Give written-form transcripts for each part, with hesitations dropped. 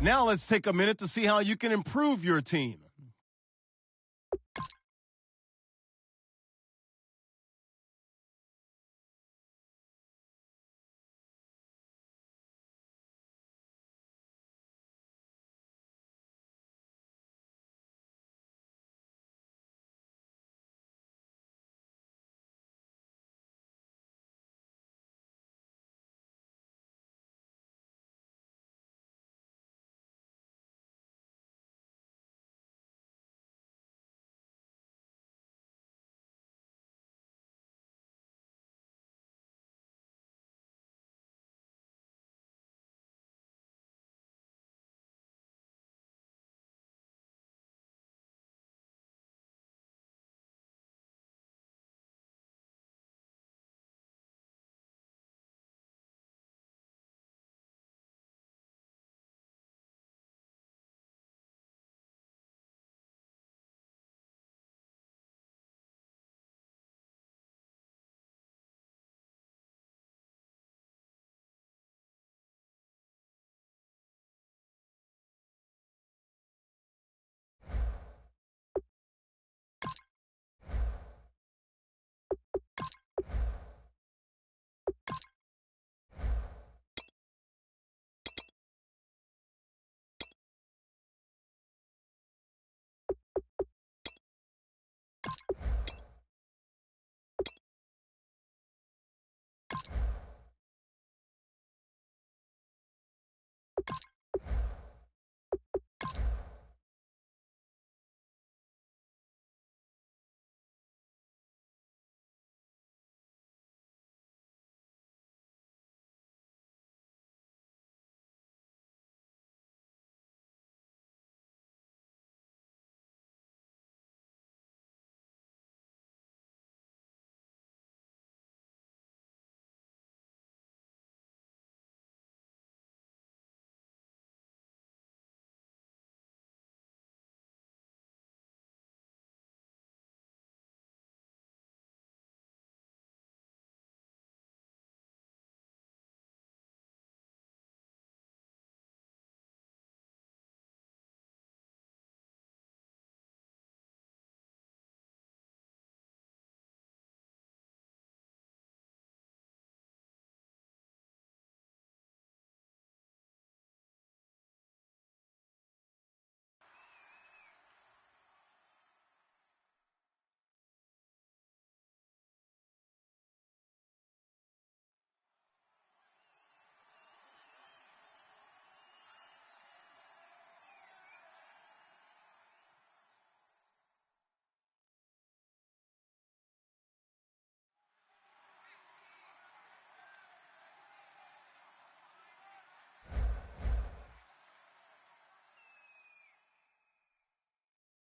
Now let's take a minute to see how you can improve your team.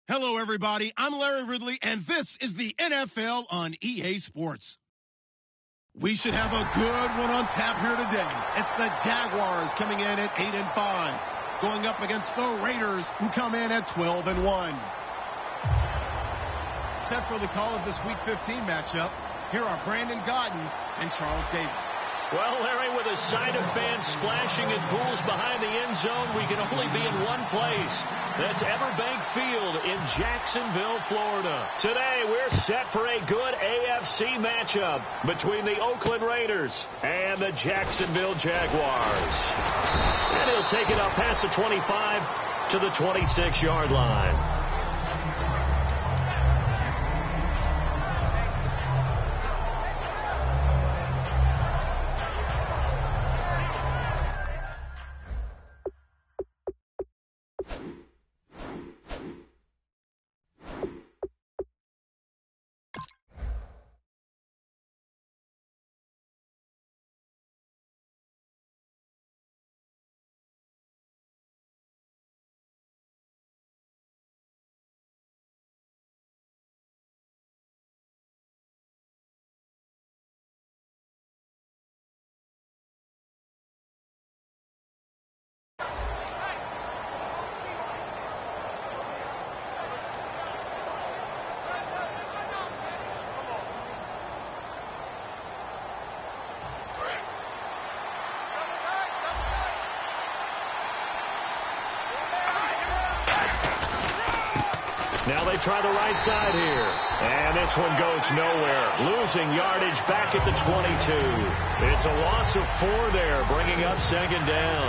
Hello, everybody. I'm Larry Ridley, and this is the NFL on EA Sports. We should have a good one on tap here today. It's the Jaguars coming in at 8-5, going up against the Raiders, who come in at 12-1. Set for the call of this Week 15 matchup, here are Brandon Godden and Charles Davis. Well, Larry, with a side of fans splashing in pools behind the end zone, we can only be in one place. That's Everbank Field in Jacksonville, Florida. Today, we're set for a good AFC matchup between the Oakland Raiders and the Jacksonville Jaguars. And he'll take it up past the 25 to the 26-yard line. Now they try the right side here. And this one goes nowhere. Losing yardage back at the 22. It's a loss of 4 there, bringing up second down.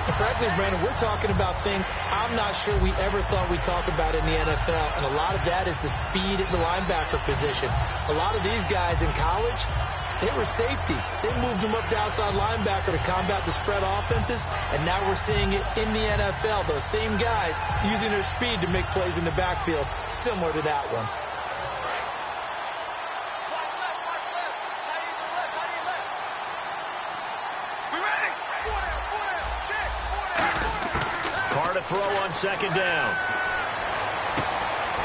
And frankly, Brandon, we're talking about things I'm not sure we ever thought we'd talk about in the NFL. And a lot of that is the speed at the linebacker position. A lot of these guys in college, they were safeties. They moved them up to outside linebacker to combat the spread offenses, and now we're seeing it in the NFL. Those same guys using their speed to make plays in the backfield, similar to that one. Carr to throw on second down.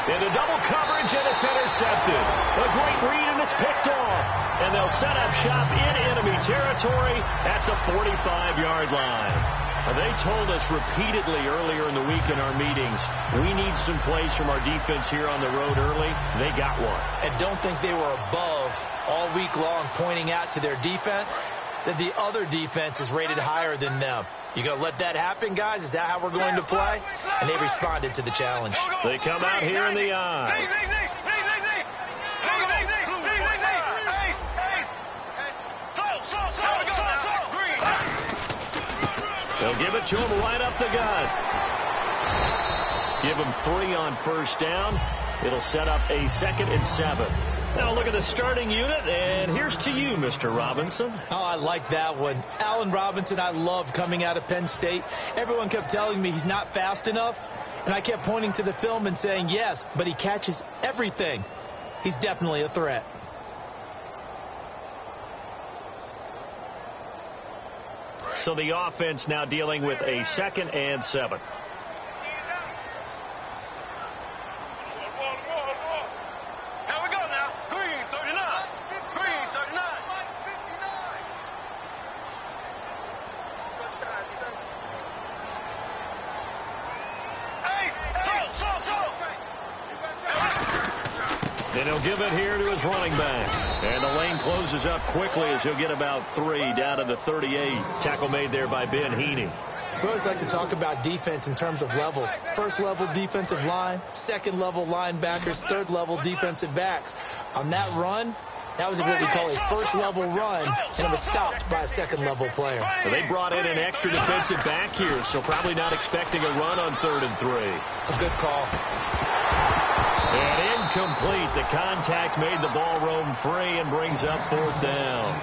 Into double coverage, and it's intercepted. A great read, and it's picked off. And they'll set up shop in enemy territory at the 45-yard line. They told us repeatedly earlier in the week in our meetings, we need some plays from our defense here on the road early. They got one. And don't think they were above all week long pointing out to their defense that the other defense is rated higher than them. You going to let that happen, guys? Is that how we're going to play? And they responded to the challenge. They come out here in the eye. They'll give it to him right up the gut. Give him 3 on first down. It'll set up a 2nd and 7. Now look at the starting unit, and here's to you, Mr. Robinson. Oh, I like that one. Allen Robinson, I loved coming out of Penn State. Everyone kept telling me he's not fast enough, and I kept pointing to the film and saying, yes, but he catches everything. He's definitely a threat. So the offense now dealing with a 2nd and 7. And he'll give it here to his running back. And the lane closes up quickly as he'll get about 3 down to the 38. Tackle made there by Ben Heaney. We always like to talk about defense in terms of levels. First level defensive line, second level linebackers, third level defensive backs. On that run, that was what we call a first level run, and it was stopped by a second level player. Well, they brought in an extra defensive back here, so probably not expecting a run on 3rd and 3. A good call. And incomplete. The contact made the ball roam free and brings up 4th down.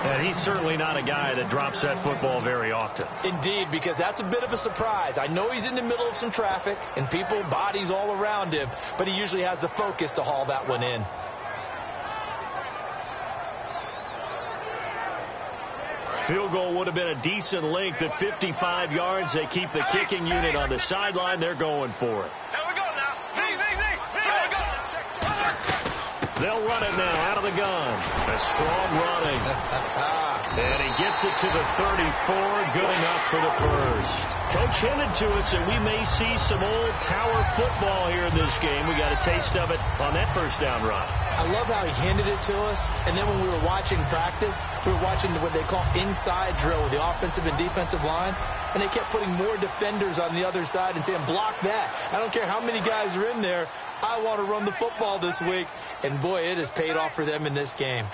And he's certainly not a guy that drops that football very often. Indeed, because that's a bit of a surprise. I know he's in the middle of some traffic and people, bodies all around him, but he usually has the focus to haul that one in. Field goal would have been a decent length at 55 yards. They keep the kicking unit on the sideline. They're going for it. They'll run it now out of the gun. A strong running. And he gets it to the 34. Good enough for the first. Coach hinted to us that we may see some old power football here in this game. We got a taste of it on that first down run. I love how he hinted it to us. And then when we were watching practice, we were watching what they call inside drill with the offensive and defensive line. And they kept putting more defenders on the other side and saying, block that. I don't care how many guys are in there. I want to run the football this week. And, boy, it has paid off for them in this game.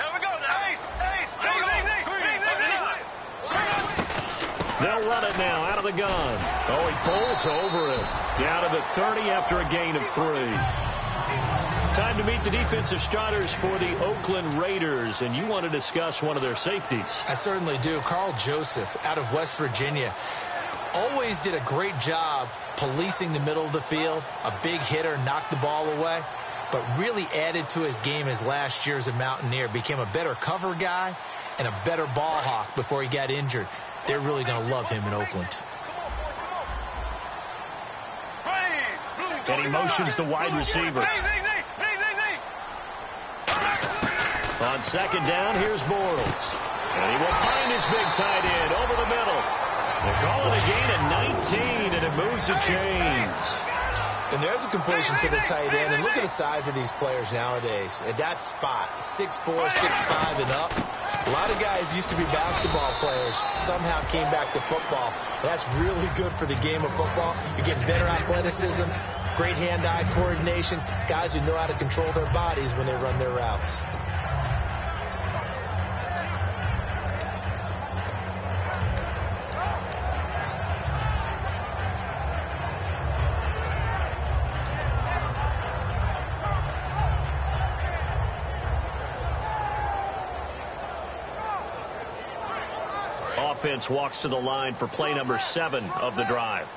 They'll run it now out of the gun. Oh, he pulls over it. Down to the 30 after a gain of 3. Time to meet the defensive starters for the Oakland Raiders, and you want to discuss one of their safeties. I certainly do. Carl Joseph out of West Virginia. Always did a great job policing the middle of the field. A big hitter, knocked the ball away, but really added to his game his last year as a Mountaineer. Became a better cover guy and a better ball hawk before he got injured. They're really going to love him in Oakland. And he motions the wide receiver. On second down, here's Bortles. And he will find his big tight end over the middle. They call it a gain of 19, and it moves the chains. And there's a completion to the tight end. And look at the size of these players nowadays. At that spot, 6'4", 6'5", and up. A lot of guys used to be basketball players, somehow came back to football. That's really good for the game of football. You're getting better athleticism, great hand-eye coordination, guys who know how to control their bodies when they run their routes. Offense walks to the line for play number 7 of the drive.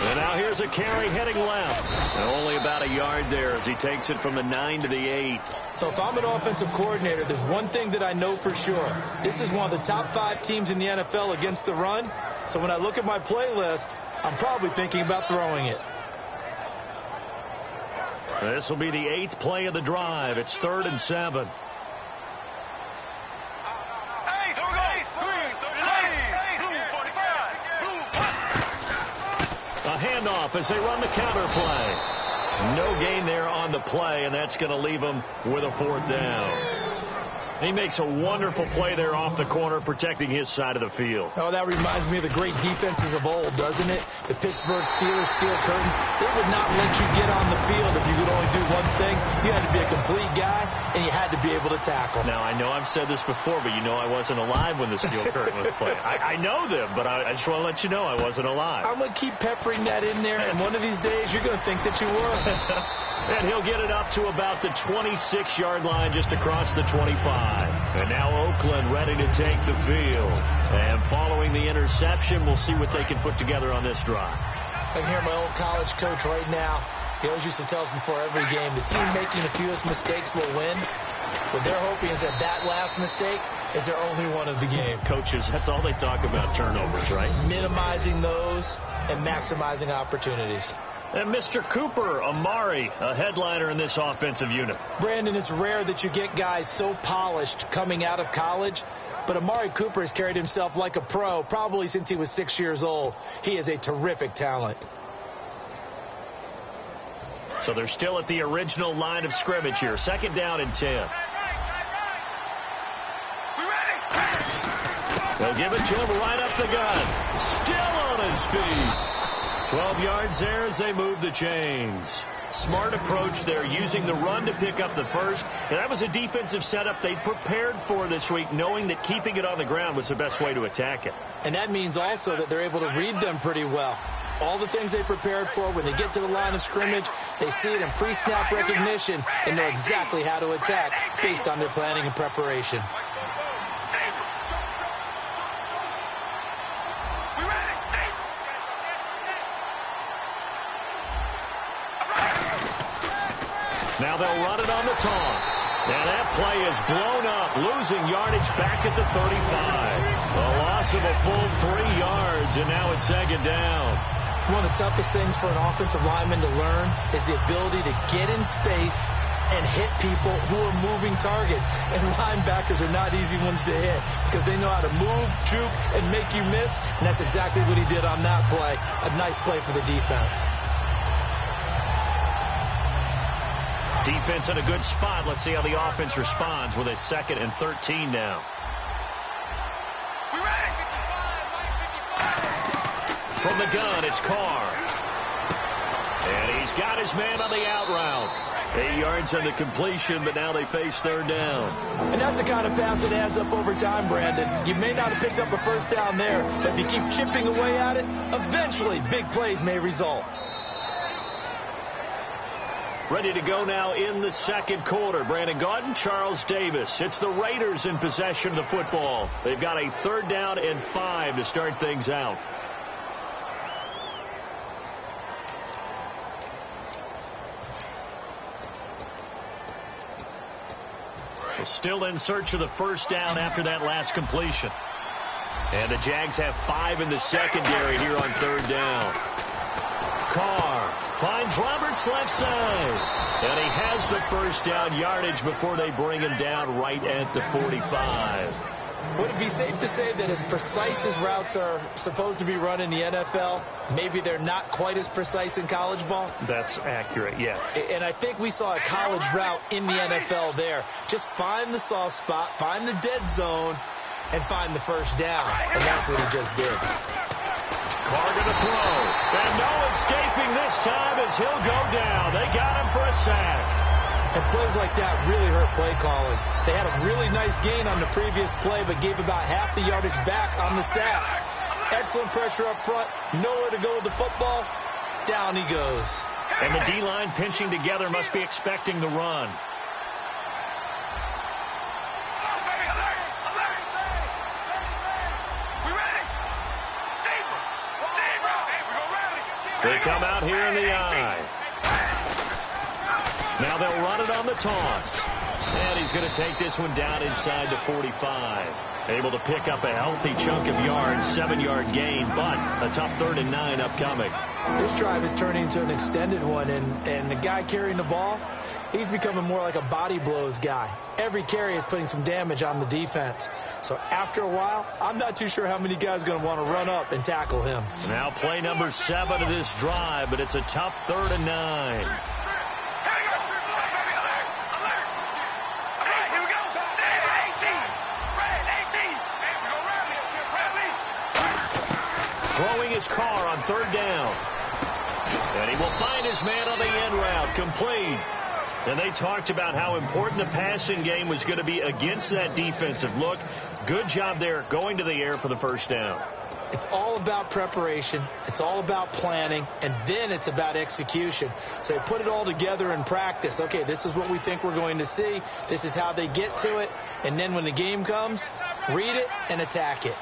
And now here's a carry heading left. And only about a yard there as he takes it from the 9 to the 8. So if I'm an offensive coordinator, there's one thing that I know for sure. This is one of the top 5 teams in the NFL against the run. So when I look at my playlist, I'm probably thinking about throwing it. This will be the 8th play of the drive. It's 3rd and 7. A handoff as they run the counter play. No gain there on the play, and that's going to leave them with a 4th down. He makes a wonderful play there off the corner, protecting his side of the field. Oh, that reminds me of the great defenses of old, doesn't it? The Pittsburgh Steelers steel curtain. They would not let you get on the field if you could only do one thing. You had to be a complete guy, and you had to be able to tackle. Now, I know I've said this before, but you know I wasn't alive when the steel curtain was played. I know them, but I just want to let you know I wasn't alive. I'm going to keep peppering that in there, and one of these days you're going to think that you were. And he'll get it up to about the 26-yard line just across the 25. And now Oakland ready to take the field. And following the interception, we'll see what they can put together on this drive. I can hear my old college coach right now. He always used to tell us before every game, the team making the fewest mistakes will win. What they're hoping is that that last mistake is their only one of the game. Coaches, that's all they talk about, turnovers, right? Minimizing those and maximizing opportunities. And Mr. Cooper Amari, a headliner in this offensive unit. Brandon, it's rare that you get guys so polished coming out of college, but Amari Cooper has carried himself like a pro probably since he was 6 years old. He is a terrific talent. So they're still at the original line of scrimmage here. 2nd down and 10. They'll give it to him right up the gun. Still on his feet. 12 yards there as they move the chains. Smart approach there, using the run to pick up the first. And that was a defensive setup they prepared for this week, knowing that keeping it on the ground was the best way to attack it. And that means also that they're able to read them pretty well. All the things they prepared for, when they get to the line of scrimmage, they see it in pre-snap recognition and know exactly how to attack based on their planning and preparation. Now they'll run it on the toss. And that play is blown up, losing yardage back at the 35. A loss of a full 3 yards, and now it's 2nd down. One of the toughest things for an offensive lineman to learn is the ability to get in space and hit people who are moving targets. And linebackers are not easy ones to hit because they know how to move, juke, and make you miss. And that's exactly what he did on that play. A nice play for the defense. Defense in a good spot. Let's see how the offense responds with a 2nd and 13 now. From the gun, it's Carr. And he's got his man on the out route. 8 yards on the completion, but now they face 3rd down. And that's the kind of pass that adds up over time, Brandon. You may not have picked up a first down there, but if you keep chipping away at it, eventually big plays may result. Ready to go now in the 2nd quarter. Brandon Gaudin, Charles Davis. It's the Raiders in possession of the football. They've got a 3rd down and 5 to start things out. Still in search of the first down after that last completion. And the Jags have 5 in the secondary here on 3rd down. Carr finds Roberts left side. And he has the first down yardage before they bring him down right at the 45. Would it be safe to say that as precise as routes are supposed to be run in the NFL, maybe they're not quite as precise in college ball? That's accurate, yeah. And I think we saw a college route in the NFL there. Just find the soft spot, find the dead zone, and find the first down. And that's what he just did. Carr gonna throw. And no escaping this time as he'll go down. They got him for a sack. And plays like that really hurt play calling. They had a really nice gain on the previous play, but gave about half the yardage back on the sack. Excellent pressure up front. Nowhere to go with the football. Down he goes. And the D-line pinching together must be expecting the run. They come out here in the eye. Now they'll run it on the toss. And he's going to take this one down inside the 45. Able to pick up a healthy chunk of yards, 7-yard gain, but a tough 3rd and 9 upcoming. This drive is turning into an extended one, and the guy carrying the ball, he's becoming more like a body blows guy. Every carry is putting some damage on the defense. So after a while, I'm not too sure how many guys are going to want to run up and tackle him. Now play number 7 of this drive, but it's a tough 3rd and 9. Throwing his Carr on 3rd down. And he will find his man on the end route, complete. And they talked about how important the passing game was going to be against that defensive look. Good job there going to the air for the first down. It's all about preparation. It's all about planning. And then it's about execution. So they put it all together in practice. Okay, this is what we think we're going to see. This is how they get to it. And then when the game comes, read it and attack it.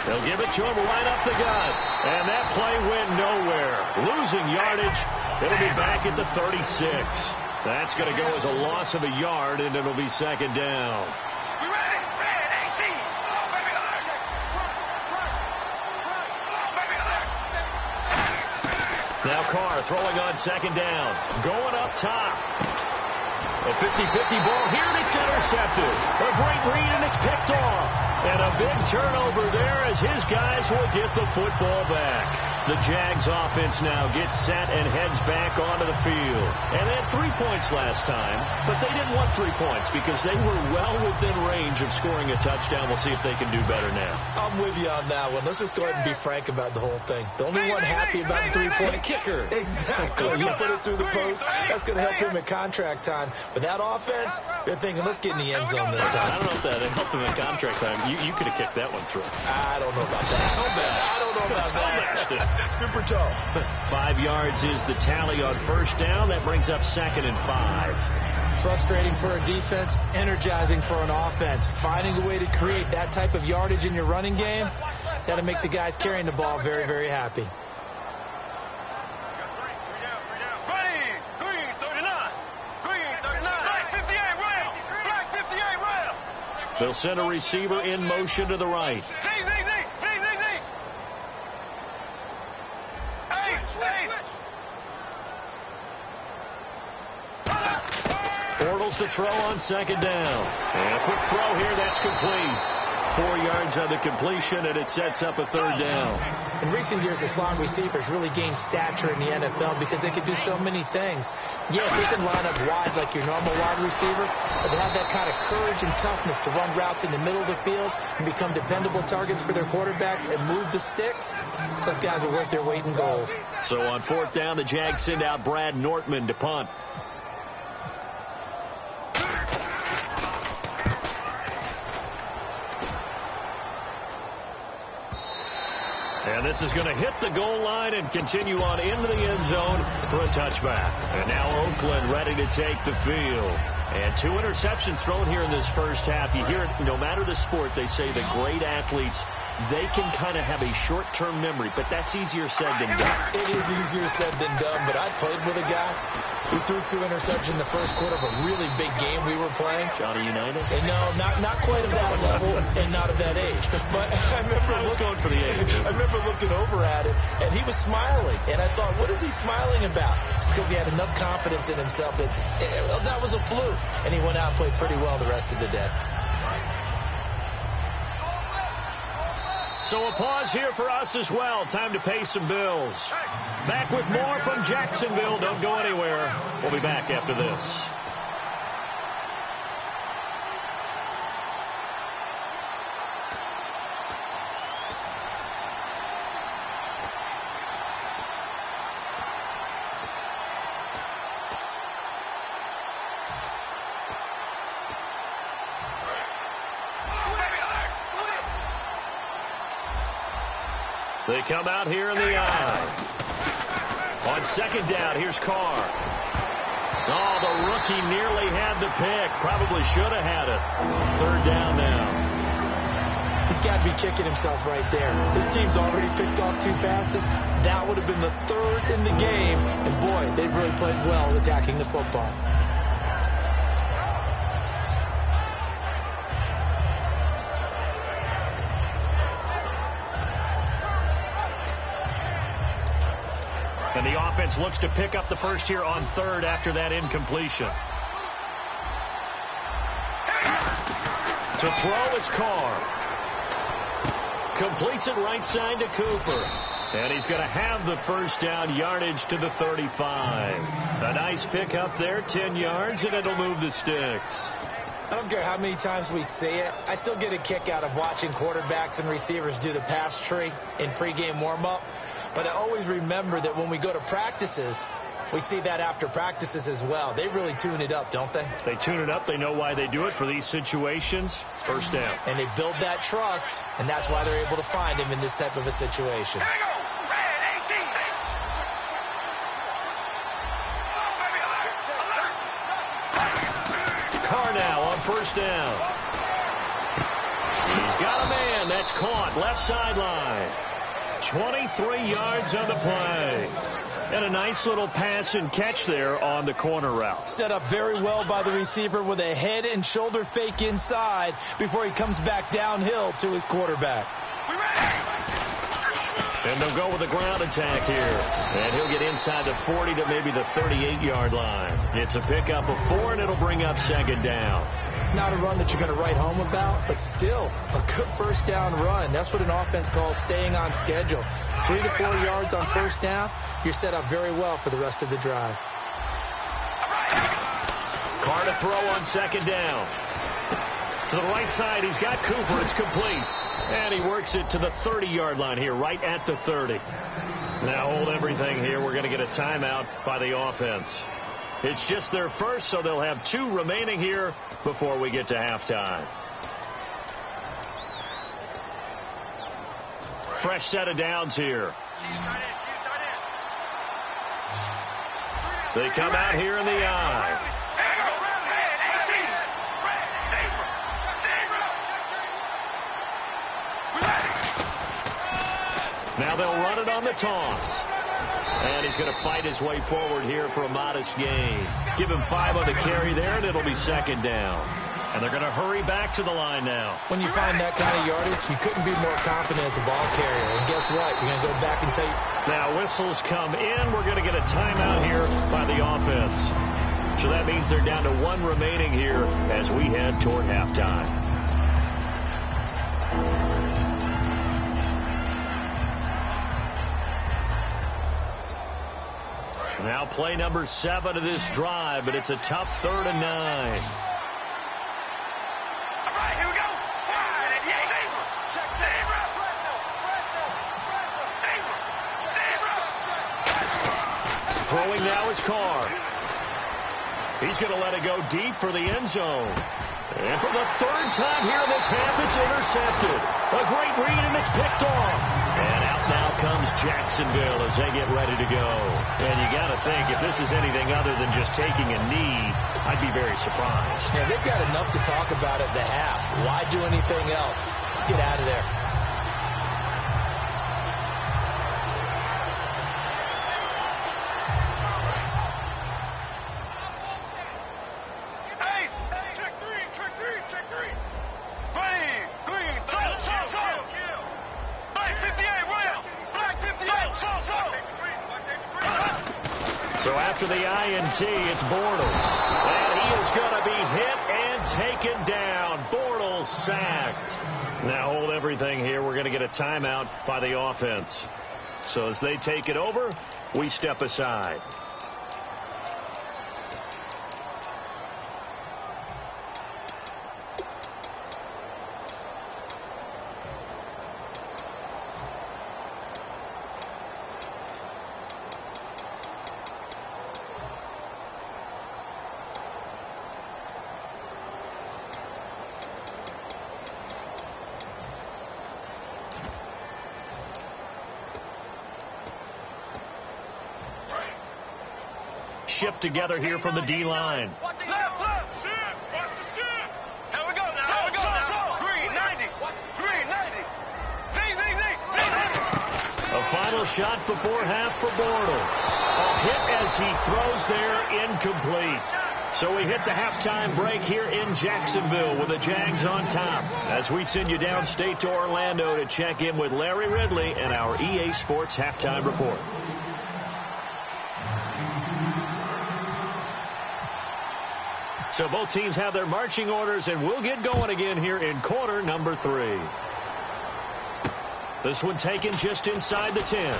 They'll give it to him right up the gut. And that play went nowhere. Losing yardage. It'll be back at the 36. That's going to go as a loss of a yard, and it'll be 2nd down. Now Carr throwing on 2nd down. Going up top. A 50-50 ball here, and it's intercepted. A great read, and it's picked off. And a big turnover there as his guys will get the football back. The Jags offense now gets set and heads back onto the field. And they had 3 points last time, but they didn't want 3 points because they were well within range of scoring a touchdown. We'll see if they can do better now. I'm with you on that one. Let's just go ahead and be frank about the whole thing. The only one happy about the 3-point kicker. Exactly. You put it through the post. That's going to help him at contract time. But that offense, they're thinking, let's get in the end zone this time. I don't know if that helped him at contract time. You could have kicked that one through. I don't know about that. I don't know about that. Super tall. 5 yards is the tally on first down. That brings up 2nd and 5. Frustrating for a defense, energizing for an offense. Finding a way to create that type of yardage in your running game, that'll make the guys carrying the ball very, very happy. They'll send a receiver in motion to the right. Bortles to throw on 2nd down. And a quick throw here, that's complete. 4 yards on the completion, and it sets up a 3rd down. In recent years, the slot receivers really gained stature in the NFL because they could do so many things. Yes, they can line up wide like your normal wide receiver, but they have that kind of courage and toughness to run routes in the middle of the field and become dependable targets for their quarterbacks and move the sticks. Those guys are worth their weight in gold. So on 4th down, the Jags send out Brad Nortman to punt. And this is going to hit the goal line and continue on into the end zone for a touchback. And now Oakland ready to take the field. And 2 interceptions thrown here in this first half. You hear it, no matter the sport, they say the great athletes, they can kind of have a short-term memory, but that's easier said than done. It is easier said than done, but I played with a guy who threw 2 interceptions in the first quarter of a really big game we were playing. Johnny Unitas? And no, not quite of that level and not of that age. But I remember going for the age. I remember looking over at it, and he was smiling. And I thought, what is he smiling about? It's because he had enough confidence in himself that that was a fluke. And he went out and played pretty well the rest of the day. So a pause here for us as well. Time to pay some bills. Back with more from Jacksonville. Don't go anywhere. We'll be back after this. They come out here in the eye. On second down, here's Carr. Oh, the rookie nearly had the pick. Probably should have had it. Third down now. He's got to be kicking himself right there. His team's already picked off 2 passes. That would have been the 3rd in the game. And, boy, they've really played well attacking the football. And the offense looks to pick up the first here on 3rd after that incompletion. To throw, it's Carr. Completes it right side to Cooper. And he's going to have the first down, yardage to the 35. A nice pick up there, 10 yards, and it'll move the sticks. I don't care how many times we see it. I still get a kick out of watching quarterbacks and receivers do the pass tree in pregame warm-up. But I always remember that when we go to practices, we see that after practices as well. They really tune it up, don't they? They tune it up. They know why they do it for these situations. First down. And they build that trust, and that's why they're able to find him in this type of a situation. Carr now on first down. He's got a man. That's caught. Left sideline. 23 yards on the play. And a nice little pass and catch there on the corner route. Set up very well by the receiver with a head and shoulder fake inside before he comes back downhill to his quarterback. And they'll go with a ground attack here. And he'll get inside the 40 to maybe the 38-yard line. It's a pickup of 4, and it'll bring up second down. Not a run that you're going to write home about, but still a good first down run. That's what an offense calls staying on schedule. 3 to 4 yards on first down, you're set up very well for the rest of the drive. Carr to throw on second down. To the right side, he's got Cooper. It's complete. And he works it to the 30-yard line here, right at the 30. Now hold everything here. We're going to get a timeout by the offense. It's just their first, so they'll have 2 remaining here before we get to halftime. Fresh set of downs here. They come out here in the eye. Now they'll run it on the toss. And he's going to fight his way forward here for a modest gain. Give him 5 on the carry there, and it'll be second down. And they're going to hurry back to the line now. When you find that kind of yardage, you couldn't be more confident as a ball carrier. And guess what? You're going to go back and take. Now whistles come in. We're going to get a timeout here by the offense. So that means they're down to 1 remaining here as we head toward halftime. Now play number 7 of this drive, but it's a tough 3rd and 9. All right, here we go. Throwing now is Carr. He's going to let it go deep for the end zone. And for the 3rd time here in this half, it's intercepted. A great read, and it's picked off. And out now comes Jacksonville as they get ready to go. And you got to think, if this is anything other than just taking a knee, I'd be very surprised. Yeah, they've got enough to talk about at the half. Why do anything else? Just get out of there. The INT, it's Bortles. And he is going to be hit and taken down. Bortles sacked. Now hold everything here. We're going to get a timeout by the offense. So as they take it over, we step aside. shift together here from the D-line. A final shot before half for Bortles. A hit as he throws there, incomplete. So we hit the halftime break here in Jacksonville with the Jags on top. As we send you downstate to Orlando to check in with Larry Ridley and our EA Sports Halftime Report. So both teams have their marching orders, and we'll get going again here in quarter number 3. This one taken just inside the 10. And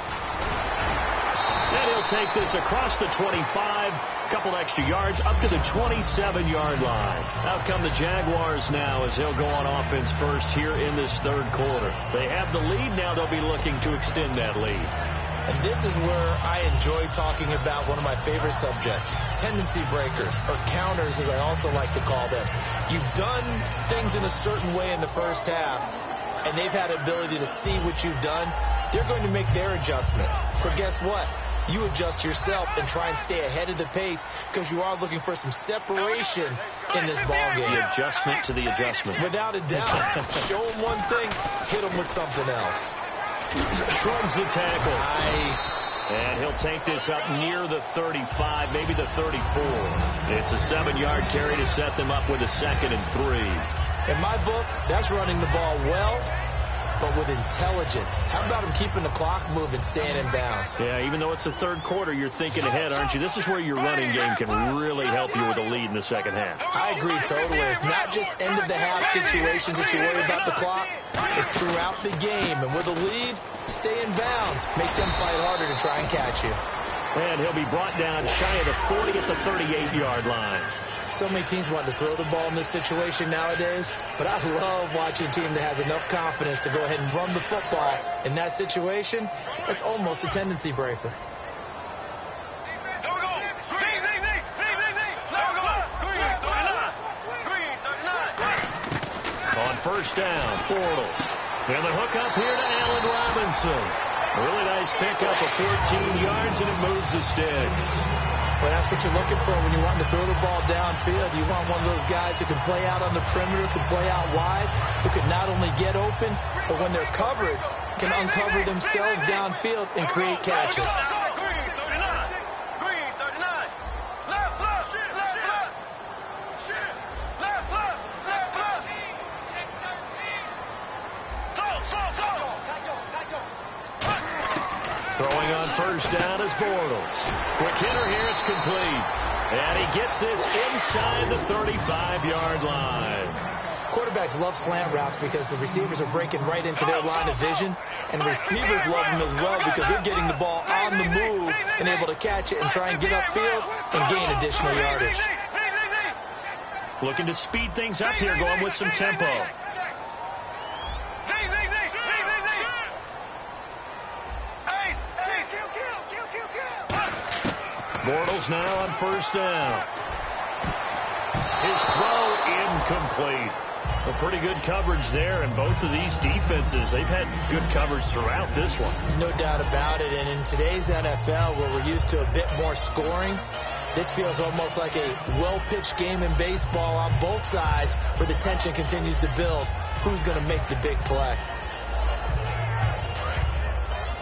he'll take this across the 25, couple extra yards, up to the 27-yard line. Out come the Jaguars now as they'll go on offense first here in this third quarter. They have the lead. Now they'll be looking to extend that lead. And this is where I enjoy talking about one of my favorite subjects, tendency breakers, or counters as I also like to call them. You've done things in a certain way in the first half, and they've had ability to see what you've done. They're going to make their adjustments. So guess what? You adjust yourself and try and stay ahead of the pace because you are looking for some separation in this ballgame. The adjustment to the adjustment. Without a doubt. Show them one thing, hit them with something else. Shrugs the tackle. Nice. And he'll take this up near the 35, maybe the 34. It's a 7-yard carry to set them up with a 2nd and 3. In my book, that's running the ball well, but with intelligence. How about him keeping the clock moving, staying in bounds? Yeah, even though it's the third quarter, you're thinking ahead, aren't you? This is where your running game can really help you with a lead in the second half. I agree totally. It's not just end-of-the-half situations that you worry about the clock. It's throughout the game. And with a lead, stay in bounds. Make them fight harder to try and catch you. And he'll be brought down shy of the 40 at the 38-yard line. So many teams want to throw the ball in this situation nowadays, but I love watching a team that has enough confidence to go ahead and run the football in that situation. That's almost a tendency breaker. On first down, Bortles. And the hook up here to Allen Robinson. A really nice pickup of 14 yards, and it moves the sticks. Well, that's what you're looking for when you want to throw the ball downfield. You want one of those guys who can play out on the perimeter, can play out wide, who can not only get open, but when they're covered, can uncover themselves downfield and create catches. Throwing on first down is Bortles. Quick hitter here, it's complete. And he gets this inside the 35-yard line. Quarterbacks love slant routes because the receivers are breaking right into their line of vision, and receivers love them as well because they're getting the ball on the move and able to catch it and try and get upfield and gain additional yardage. Looking to speed things up here, going with some tempo. Bortles now on first down. His throw incomplete. A pretty good coverage there, and both of these defenses, they've had good coverage throughout this one. No doubt about it, and in today's NFL, where we're used to a bit more scoring, this feels almost like a well-pitched game in baseball on both sides, where the tension continues to build. Who's going to make the big play?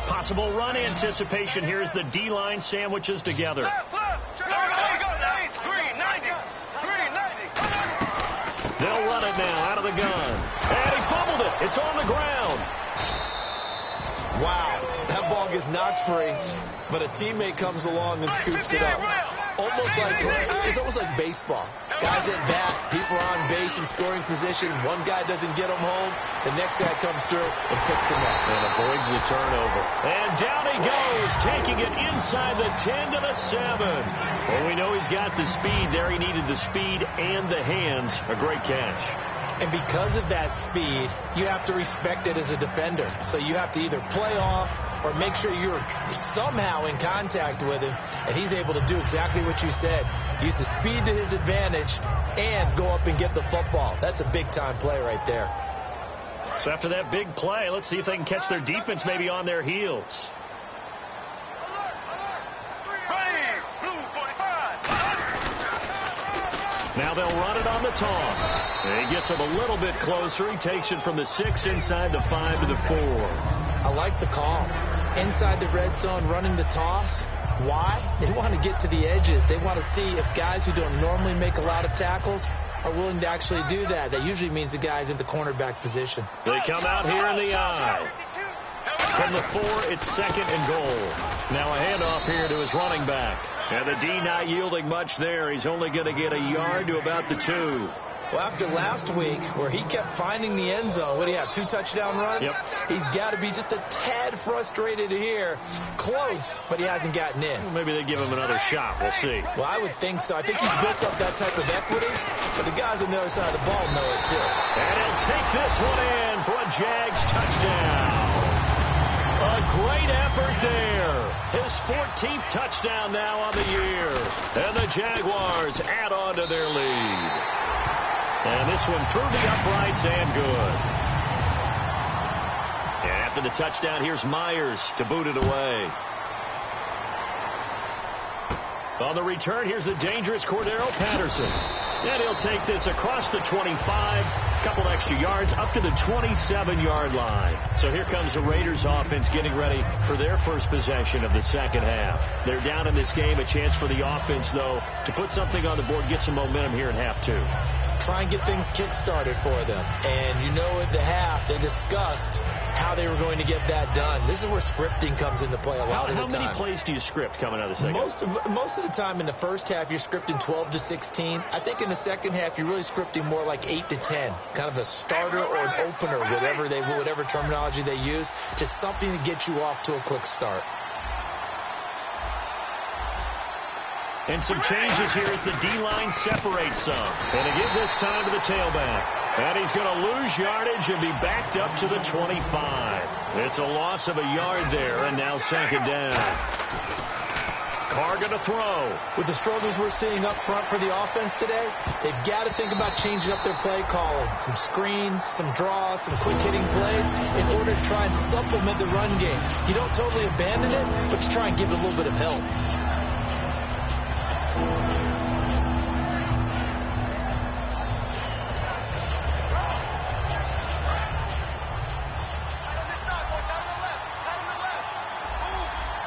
Possible run anticipation here as the D-line sandwiches together. They'll run it now out of the gun. And he fumbled it. It's on the ground. Wow, that ball gets knocked free, but a teammate comes along and scoops it up. It's almost like baseball. Guys at bat, people are on base in scoring position. One guy doesn't get them home. The next guy comes through and picks him up. And avoids the turnover. And down he goes, taking it inside the 10 to the 7. Well, we know he's got the speed there. He needed the speed and the hands. A great catch. And because of that speed, you have to respect it as a defender. So you have to either play off or make sure you're somehow in contact with him, and he's able to do exactly what you said. Use the speed to his advantage and go up and get the football. That's a big-time play right there. So after that big play, let's see if they can catch their defense maybe on their heels. Now they'll run it on the toss. And he gets him a little bit closer. He takes it from the 6 inside the 5 to the 4. I like the call. Inside the red zone, running the toss. Why? They want to get to the edges. They want to see if guys who don't normally make a lot of tackles are willing to actually do that. That usually means the guy's in the cornerback position. They come out here in the I. From the 4, it's 2nd and goal. Now a handoff here to his running back. And the D not yielding much there. He's only going to get a yard to about the 2. Well, after last week, where he kept finding the end zone, what do you have, 2 touchdown runs? Yep. He's got to be just a tad frustrated here. Close, but he hasn't gotten in. Well, maybe they give him another shot. We'll see. Well, I would think so. I think he's built up that type of equity, but the guys on the other side of the ball know it, too. And he'll take this one in for a Jags touchdown. A great effort there. His 14th touchdown now on the year. And the Jaguars add on to their lead. And this one through the uprights and good. And after the touchdown, here's Myers to boot it away. On the return, here's the dangerous Cordero Patterson. And he'll take this across the 25, a couple extra yards, up to the 27-yard line. So here comes the Raiders offense getting ready for their first possession of the second half. They're down in this game, a chance for the offense, though, to put something on the board, get some momentum here in half 2. Try and get things kick-started for them. And you know at the half, they discussed how they were going to get that done. This is where scripting comes into play a lot of the time. How many plays do you script coming out of the second? Most of the time in the first half, you're scripting 12 to 16. I think in the second half, you're really scripting more like 8 to 10. Kind of a starter or an opener, whatever terminology they use. Just something to get you off to a quick start. And some changes here as the D-line separates some. And to give this time to the tailback. And he's going to lose yardage and be backed up to the 25. It's a loss of a yard there, and now 2nd down. Carr going to throw. With the struggles we're seeing up front for the offense today, they've got to think about changing up their play calling. Some screens, some draws, some quick-hitting plays in order to try and supplement the run game. You don't totally abandon it, but you try and give it a little bit of help.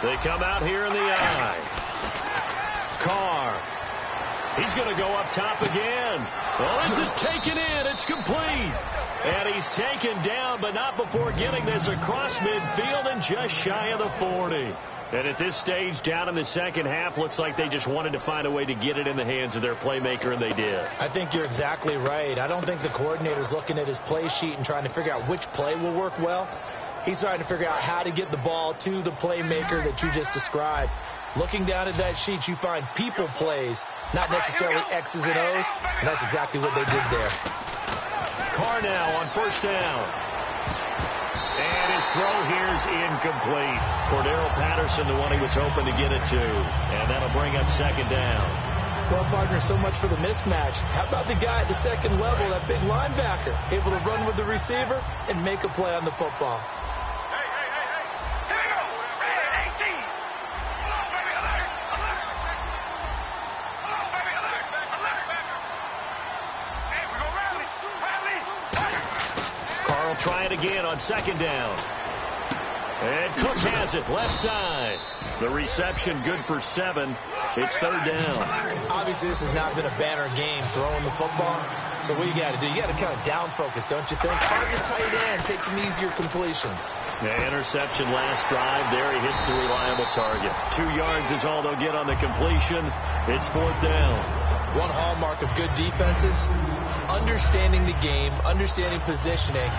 They come out here in the I. Carr. He's going to go up top again. Well, this is taken in. It's complete. And he's taken down, but not before getting this across midfield and just shy of the 40. And at this stage, down in the second half, looks like they just wanted to find a way to get it in the hands of their playmaker, and they did. I think you're exactly right. I don't think the coordinator's looking at his play sheet and trying to figure out which play will work well. He's trying to figure out how to get the ball to the playmaker that you just described. Looking down at that sheet, you find people plays, not necessarily X's and O's, and that's exactly what they did there. Carr now on 1st down. And his throw here's incomplete. Cordero Patterson, the one he was hoping to get it to. And that'll bring up 2nd down. Well, partner, so much for the mismatch. How about the guy at the second level, that big linebacker, able to run with the receiver and make a play on the football? Try it again on 2nd down. And Cook has it, left side. The reception good for 7. It's 3rd down. Obviously, this has not been a banner game throwing the football. So what you got to do? You got to kind of down focus, don't you think? Find the tight end, take some easier completions. Yeah, interception last drive. There he hits the reliable target. 2 yards is all they'll get on the completion. It's 4th down. One hallmark of good defenses is understanding the game, understanding positioning,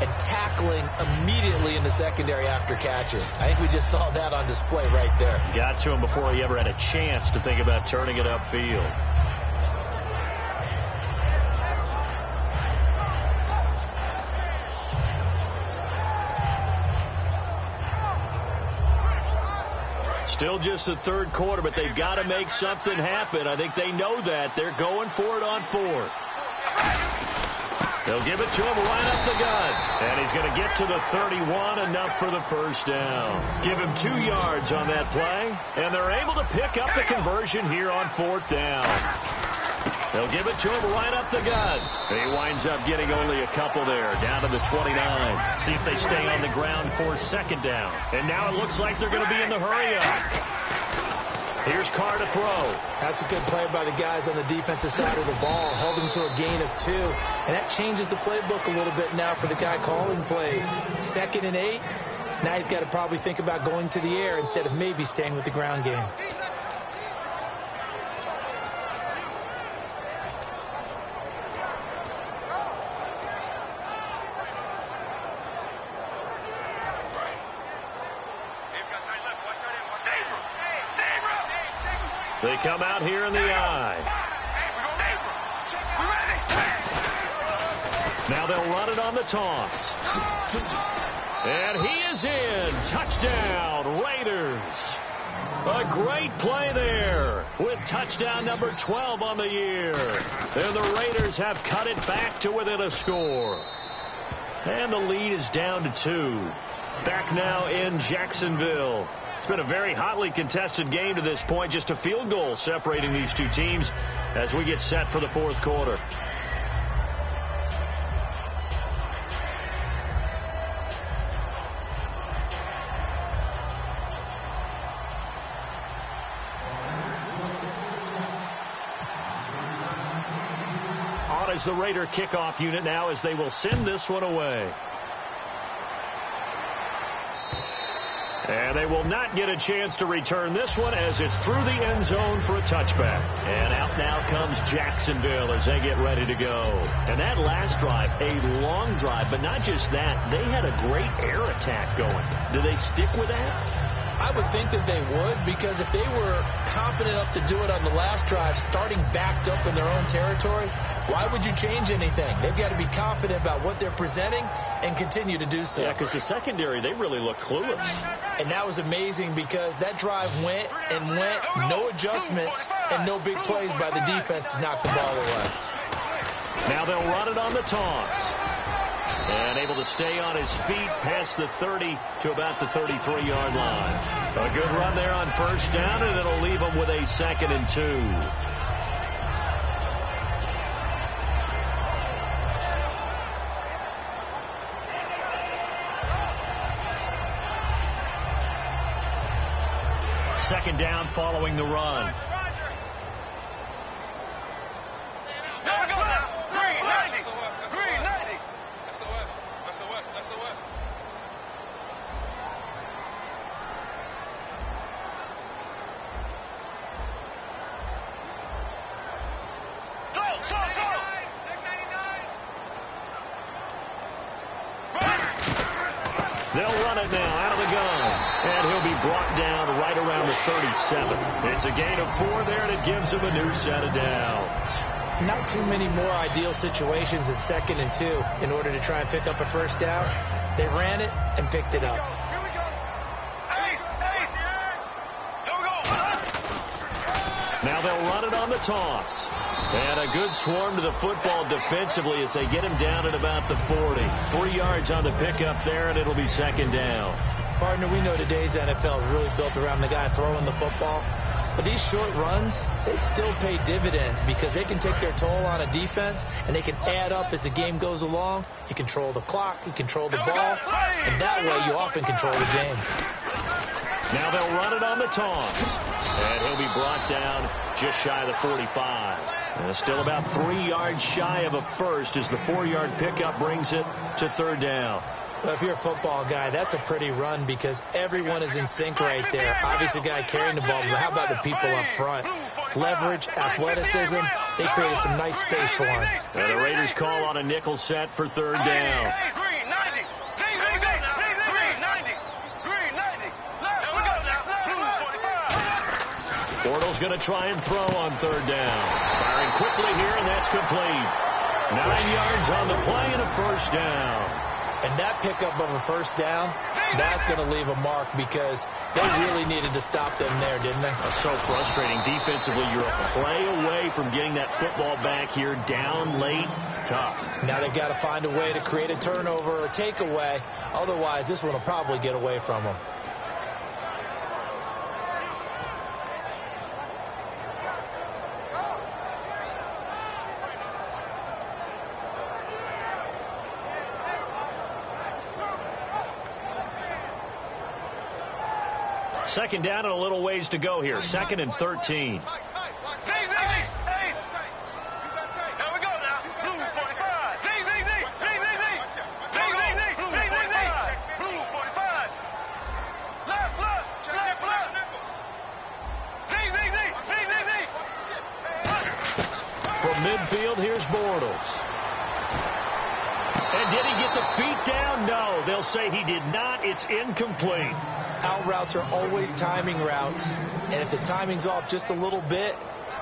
and tackling immediately in the secondary after catches. I think we just saw that on display right there. Got to him before he ever had a chance to think about turning it upfield. Still just the 3rd quarter, but they've got to make something happen. I think they know that. They're going for it on 4th. They'll give it to him right up the gut. And he's going to get to the 31, enough for the 1st down. Give him 2 yards on that play. And they're able to pick up the conversion here on 4th down. They'll give it to him right up the gut. He winds up getting only a couple there, down to the 29. See if they stay on the ground for second down. And now it looks like they're going to be in the hurry-up. Here's Carr to throw. That's a good play by the guys on the defensive side of the ball. Held him to a gain of 2. And that changes the playbook a little bit now for the guy calling plays. 2nd and 8. Now he's got to probably think about going to the air instead of maybe staying with the ground game. They come out here in the I. Now they'll run it on the toss. And he is in. Touchdown, Raiders. A great play there with touchdown number 12 on the year. And the Raiders have cut it back to within a score. And the lead is down to 2. Back now in Jacksonville. It's been a very hotly contested game to this point. Just a field goal separating these two teams as we get set for the fourth quarter. On is the Raider kickoff unit now as they will send this one away. And they will not get a chance to return this one as it's through the end zone for a touchback. And out now comes Jacksonville as they get ready to go. And that last drive, a long drive, but not just that. They had a great air attack going. Do they stick with that? I would think that they would, because if they were confident enough to do it on the last drive, starting backed up in their own territory, why would you change anything? They've got to be confident about what they're presenting and continue to do so. Yeah, because the secondary, they really look clueless. And that was amazing because that drive went and went, no adjustments and no big plays by the defense to knock the ball away. Now they'll run it on the toss. And able to stay on his feet past the 30 to about the 33-yard line. A good run there on first down, and it'll leave him with a 2nd and 2. Second down following the run. They'll run it now out of the gun. And he'll be brought down right around the 37. It's a gain of 4 there, and it gives him a new set of downs. Not too many more ideal situations at 2nd and 2 in order to try and pick up a first down. They ran it and picked it up. Now they'll run it on the toss. And a good swarm to the football defensively as they get him down at about the 40. 3 yards on the pickup there, and it'll be second down. Partner, we know today's NFL is really built around the guy throwing the football. But these short runs, they still pay dividends because they can take their toll on a defense, and they can add up as the game goes along. You control the clock, you control the ball, and that way you often control the game. Now they'll run it on the toss. And he'll be brought down just shy of the 45. And still about 3 yards shy of a first as the 4-yard pickup brings it to third down. Well, if you're a football guy, that's a pretty run because everyone is in sync right there. Obviously, the guy carrying the ball, but how about the people up front? Leverage, athleticism, they created some nice space for him. And the Raiders call on a nickel set for third down. Bortles going to try and throw on third down. Firing quickly here, and that's complete. 9 yards on the play and a first down. And that pickup of a first down, that's going to leave a mark because they really needed to stop them there, didn't they? That's so frustrating. Defensively, you're a play away from getting that football back here down late. Tough. Now they've got to find a way to create a turnover or takeaway. Otherwise, this one will probably get away from them. Second down and a little ways to go here. 2nd and 13. From midfield, here's Bortles. And did he get the feet down? No, they'll say he did not. It's incomplete. Out routes are always timing routes, and if the timing's off just a little bit,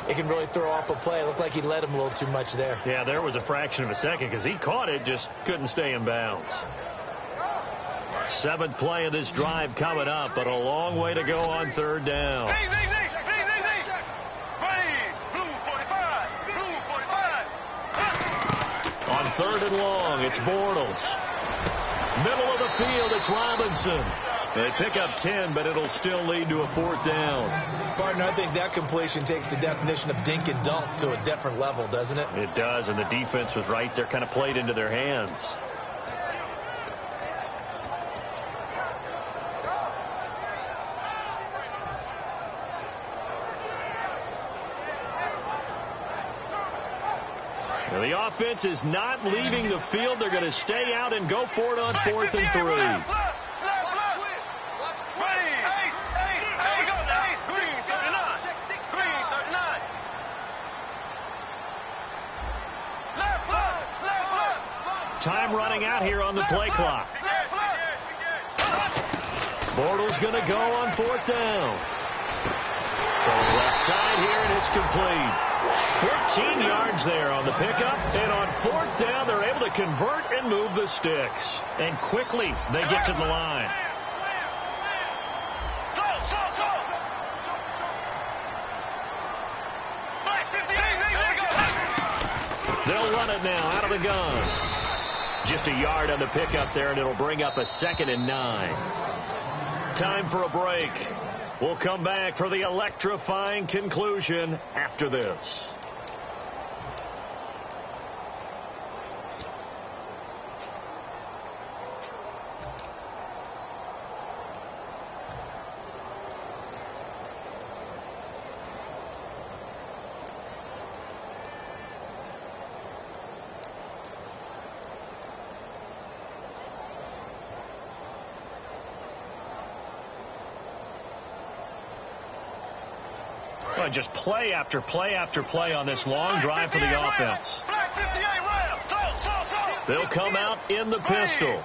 it can really throw off a play. It looked like he led him a little too much there. Yeah, there was a fraction of a second because he caught it, just couldn't stay in bounds. 7th play of this drive coming up, but a long way to go on 3rd down. On 3rd and long, it's Bortles. Middle of the field, it's Robinson. They pick up 10, but it'll still lead to a 4th down. Partner, I think that completion takes the definition of dink and dunk to a different level, doesn't it? It does, and the defense was right there, kind of played into their hands. Now, the offense is not leaving the field. They're going to stay out and go for it on 4th and 3. Time running out here on the play clock. Bortles going to go on 4th down. From the left side here, and it's complete. 14 yards there on the pickup, and on 4th down, they're able to convert and move the sticks. And quickly, they get to the line. They'll run it now out of the gun. Just a yard on the pickup there, and it'll bring up a 2nd and 9. Time for a break. We'll come back for the electrifying conclusion after this. Just play after play after play on this long drive for the offense. They'll come out in the pistol.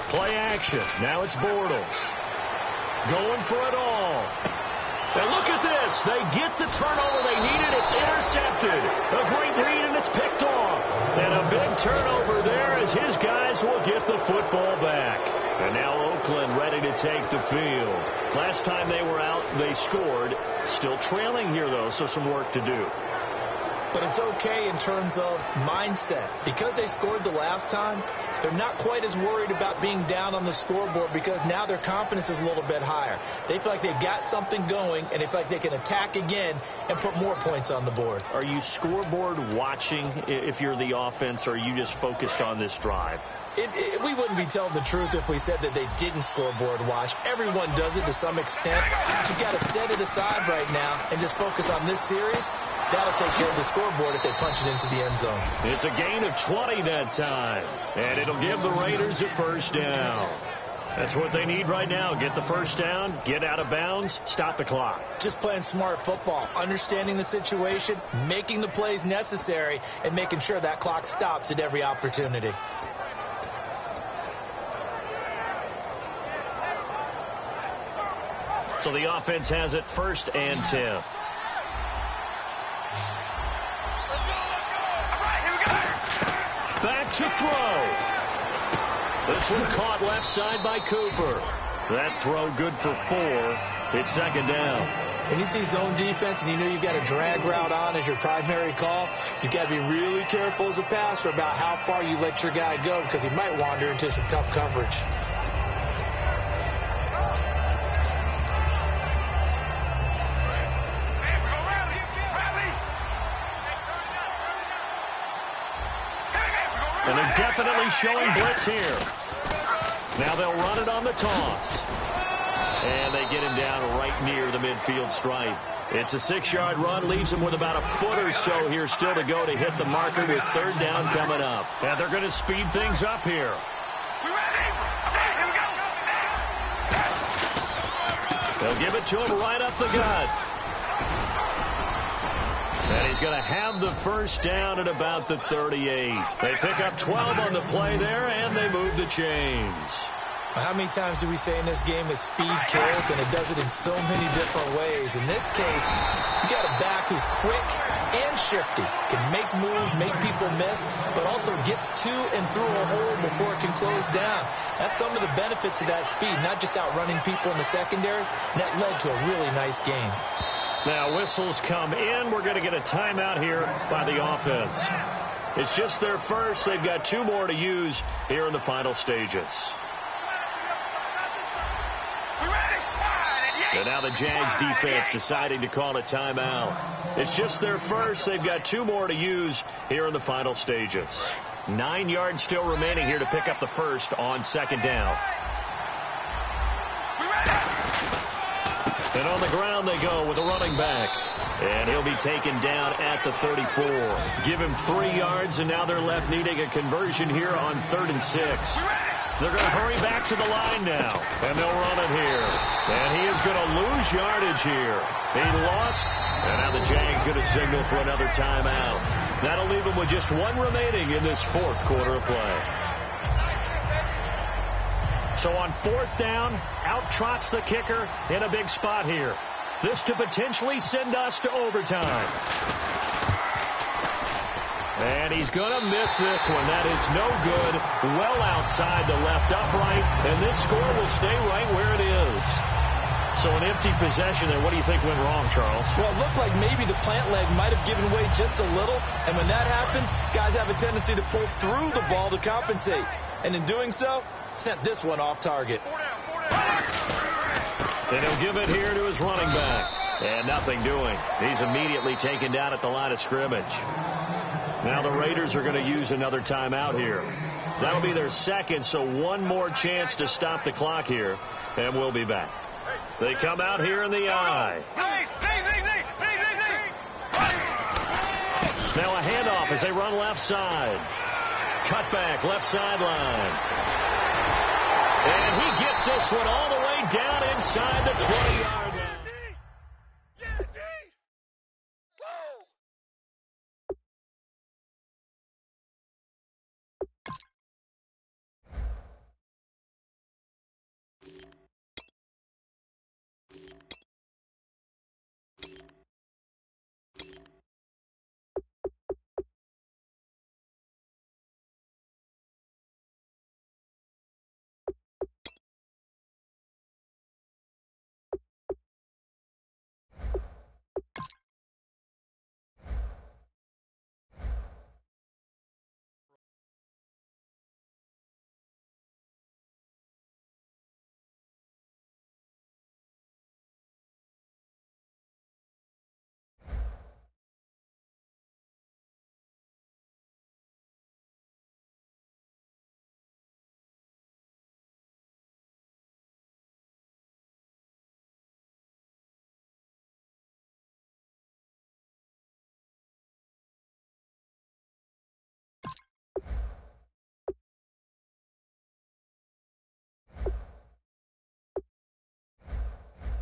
Play action. Now it's Bortles. Going for it all. And look at this. They get the turnover they needed. It's intercepted. A great read, and it's picked off. And a big turnover there as his guys will get the football back. And now Oakland ready to take the field. Last time they were out, they scored. Still trailing here, though, so some work to do. But it's okay in terms of mindset. Because they scored the last time, they're not quite as worried about being down on the scoreboard because now their confidence is a little bit higher. They feel like they've got something going, and they feel like they can attack again and put more points on the board. Are you scoreboard watching if you're the offense, or are you just focused on this drive? We wouldn't be telling the truth if we said that they didn't scoreboard watch. Everyone does it to some extent. But you've got to set it aside right now and just focus on this series. That'll take care of the scoreboard if they punch it into the end zone. It's a gain of 20 that time, and it'll give the Raiders a 1st down. That's what they need right now. Get the 1st down, get out of bounds, stop the clock. Just playing smart football, understanding the situation, making the plays necessary, and making sure that clock stops at every opportunity. So the offense has it 1st and 10. Back to throw. This one caught left side by Cooper. That throw good for 4. It's 2nd down. When you see zone defense and you know you've got a drag route on as your primary call, you've got to be really careful as a passer about how far you let your guy go because he might wander into some tough coverage. And he's showing blitz here. Now they'll run it on the toss. And they get him down right near the midfield stripe. It's a 6-yard run, leaves him with about a foot or so here still to go to hit the marker with third down coming up. And they're going to speed things up here. They'll give it to him right up the gut. And he's going to have the first down at about the 38. They pick up 12 on the play there, and they move the chains. How many times do we say in this game that speed kills, and it does it in so many different ways? In this case, you got a back who's quick and shifty, can make moves, make people miss, but also gets to and through a hole before it can close down. That's some of the benefits of that speed, not just outrunning people in the secondary. And that led to a really nice game. Now whistles come in. We're going to get a timeout here by the offense. It's just their first. They've got 2 more to use here in the final stages. And now the Jags defense deciding to call a timeout. It's just their first. They've got 2 more to use here in the final stages. 9 yards still remaining here to pick up the first on second down. And on the ground they go with a running back. And he'll be taken down at the 34. Give him 3 yards, and now they're left needing a conversion here on 3rd and 6. They're going to hurry back to the line now, and they'll run it here. And he is going to lose yardage here. He lost, and now the Jags going to signal for another timeout. That'll leave him with just 1 remaining in this 4th quarter of play. So on 4th down, out trots the kicker in a big spot here. This to potentially send us to overtime. And he's going to miss this one. That is no good. Well outside the left upright. And this score will stay right where it is. So an empty possession there. What do you think went wrong, Charles? Well, it looked like maybe the plant leg might have given way just a little. And when that happens, guys have a tendency to pull through the ball to compensate. And in doing so, sent this one off target. And he'll give it here to his running back. And nothing doing. He's immediately taken down at the line of scrimmage. Now the Raiders are going to use another timeout here. That'll be their second, so 1 more chance to stop the clock here. And we'll be back. They come out here in the eye. Now a handoff as they run left side. Cut back, left sideline. And he gets this one all the way down inside the 20-yard line.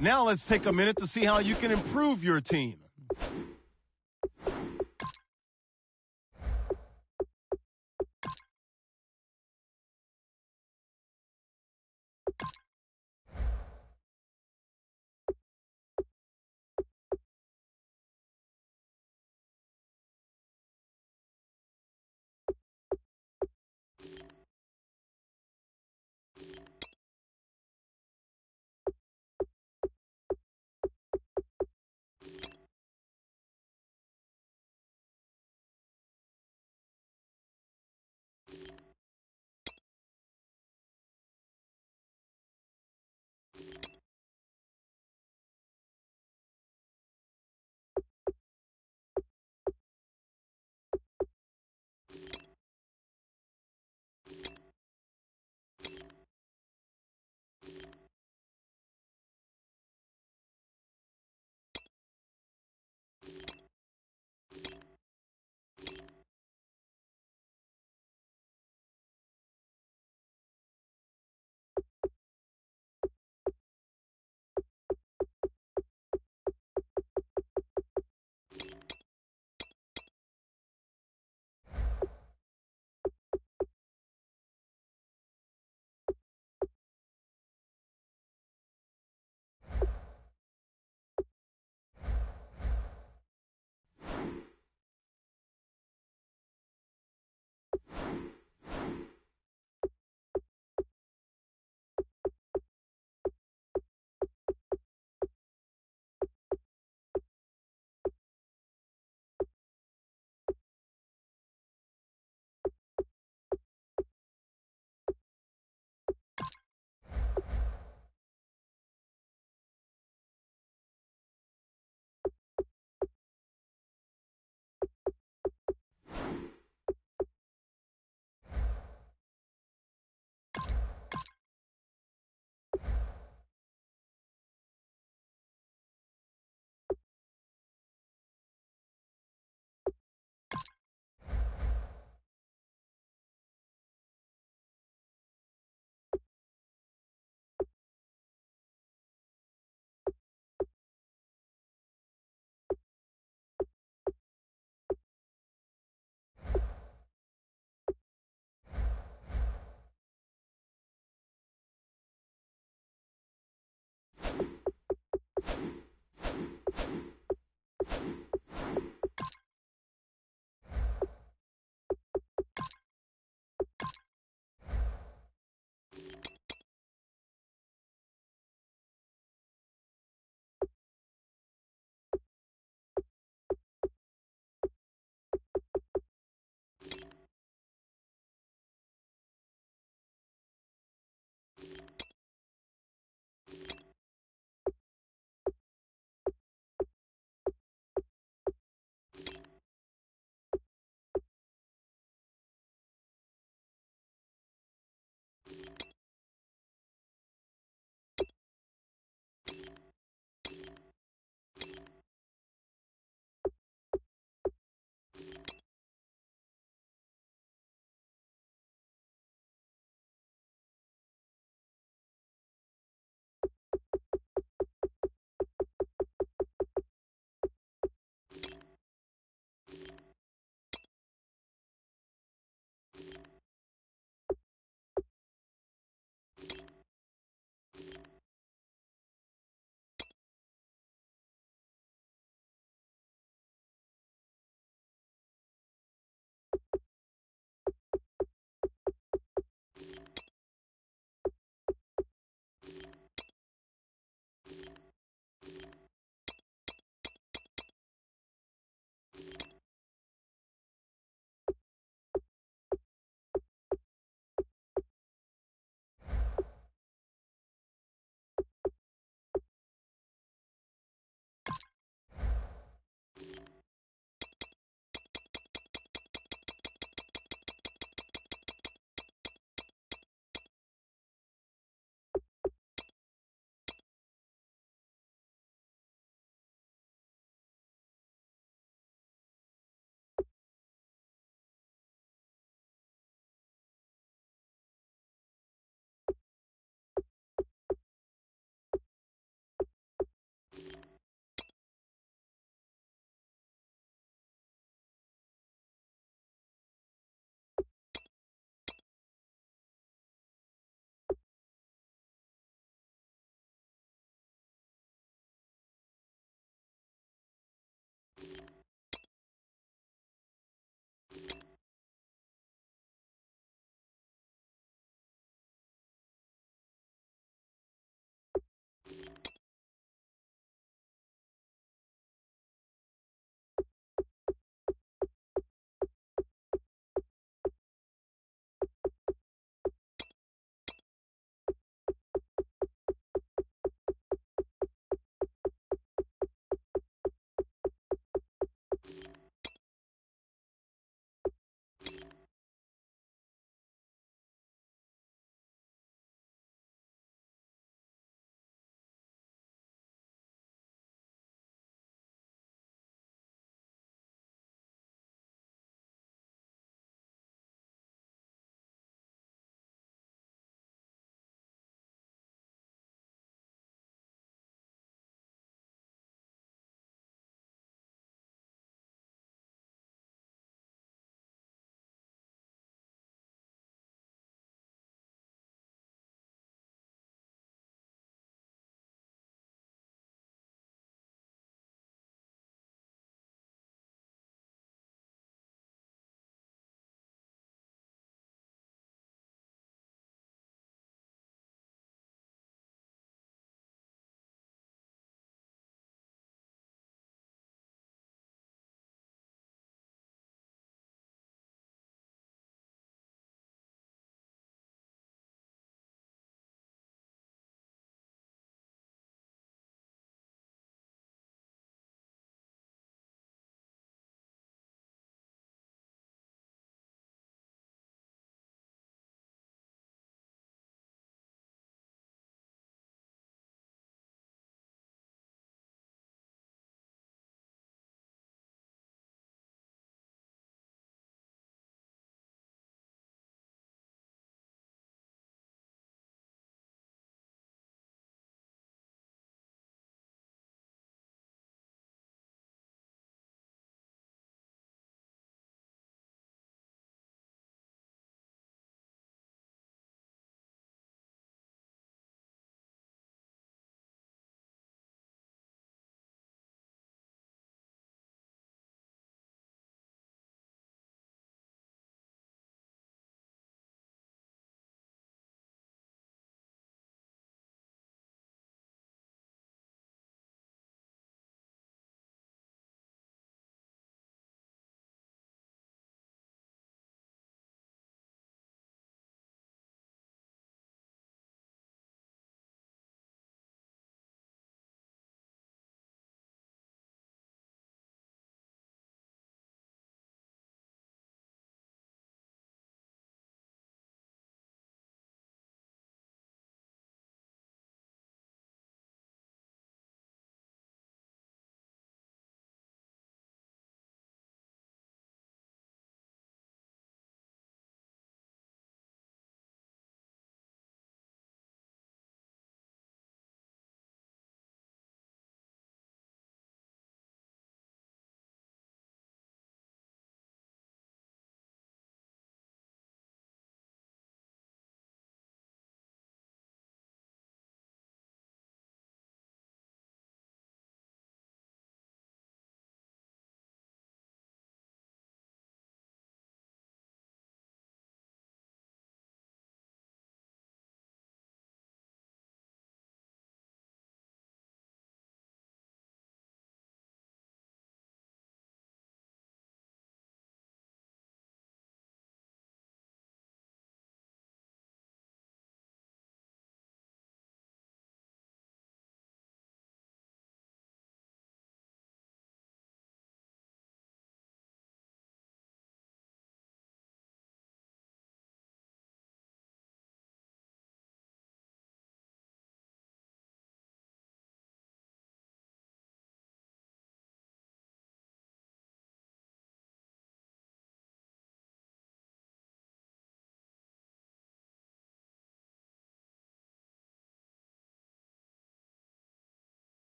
Now let's take a minute to see how you can improve your team.